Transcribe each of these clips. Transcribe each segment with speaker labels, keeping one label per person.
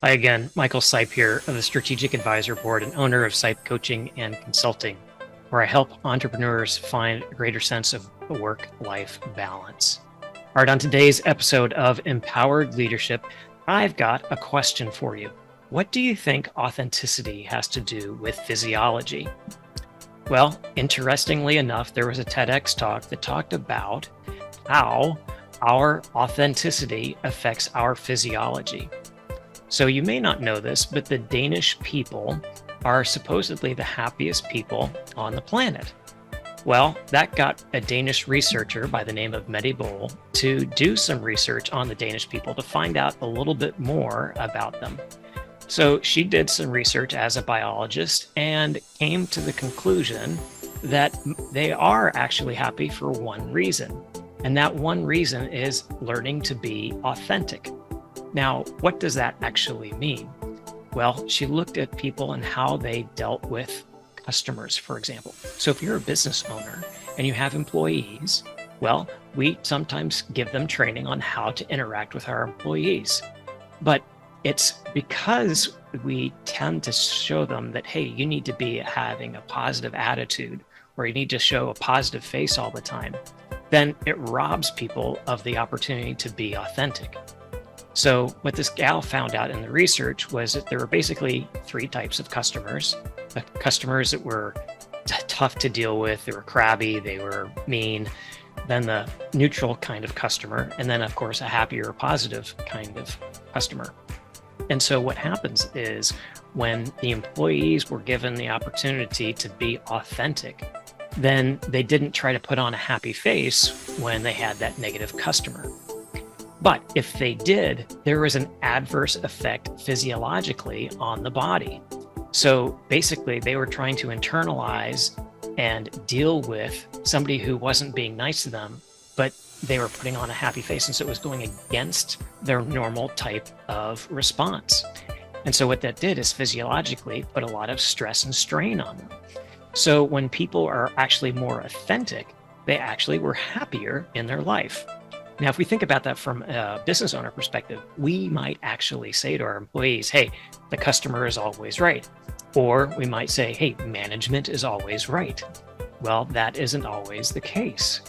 Speaker 1: Hi again, Michael Sipe here of the Strategic Advisor Board and owner of Sipe Coaching and Consulting, where I help entrepreneurs find a greater sense of work-life balance. All right, on today's episode of Empowered Leadership, I've got a question for you. What do you think authenticity has to do with physiology? Well, interestingly enough, there was a TEDx talk that talked about how our authenticity affects our physiology. So you may not know this, but the Danish people are supposedly the happiest people on the planet. Well, that got a Danish researcher by the name of Mette Boll to do some research on the Danish people to find out a little bit more about them. So she did some research as a biologist and came to the conclusion that they are actually happy for one reason. And that one reason is learning to be authentic. Now, what does that actually mean? Well, she looked at people and how they dealt with customers, for example. So if you're a business owner and you have employees, well, we sometimes give them training on how to interact with our employees. But it's because we tend to show them that, hey, you need to be having a positive attitude, or you need to show a positive face all the time, then it robs people of the opportunity to be authentic. So what this gal found out in the research was that there were basically three types of customers. The customers that were tough to deal with, they were crabby, they were mean, then the neutral kind of customer, and then of course a happier, positive kind of customer. And so what happens is when the employees were given the opportunity to be authentic, then they didn't try to put on a happy face when they had that negative customer. But if they did, there was an adverse effect physiologically on the body. So basically, they were trying to internalize and deal with somebody who wasn't being nice to them, but they were putting on a happy face. And so it was going against their normal type of response. And so what that did is physiologically put a lot of stress and strain on them. So when people are actually more authentic, they actually were happier in their life. Now, if we think about that from a business owner perspective, we might actually say to our employees, hey, the customer is always right. Or we might say, hey, management is always right. Well, that isn't always the case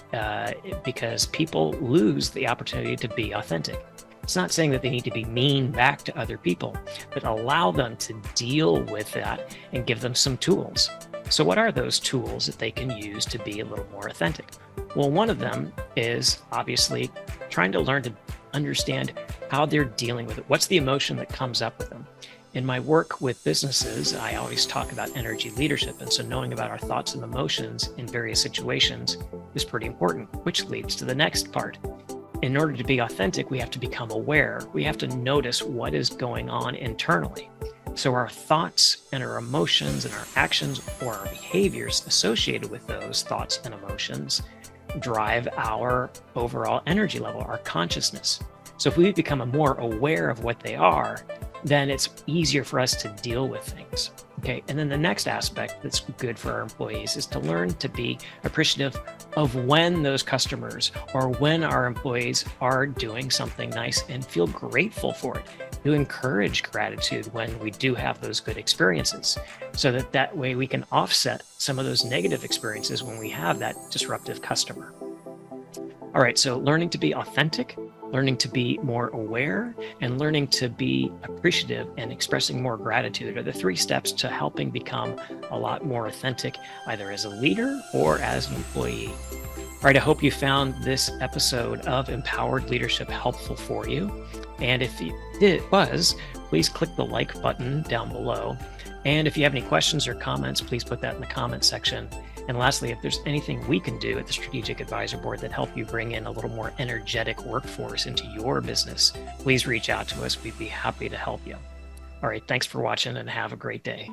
Speaker 1: because people lose the opportunity to be authentic. It's not saying that they need to be mean back to other people, but allow them to deal with that and give them some tools. So what are those tools that they can use to be a little more authentic? Well, one of them is obviously trying to learn to understand how they're dealing with it. What's the emotion that comes up with them? In my work with businesses, I always talk about energy leadership. And so knowing about our thoughts and emotions in various situations is pretty important, which leads to the next part. In order to be authentic, we have to become aware. We have to notice what is going on internally. So our thoughts and our emotions and our actions or our behaviors associated with those thoughts and emotions drive our overall energy level, our consciousness. So if we become more aware of what they are, then it's easier for us to deal with things. Okay. And then the next aspect that's good for our employees is to learn to be appreciative of when those customers or when our employees are doing something nice and feel grateful for it. To encourage gratitude when we do have those good experiences so that way we can offset some of those negative experiences when we have that disruptive customer. All right, so learning to be authentic, learning to be more aware, and learning to be appreciative and expressing more gratitude are the three steps to helping become a lot more authentic, either as a leader or as an employee. All right, I hope you found this episode of Empowered Leadership helpful for you. And if it was, please click the like button down below. And if you have any questions or comments, please put that in the comment section. And lastly, if there's anything we can do at the Strategic Advisor Board that help you bring in a little more energetic workforce into your business, please reach out to us. We'd be happy to help you. All right, thanks for watching and have a great day.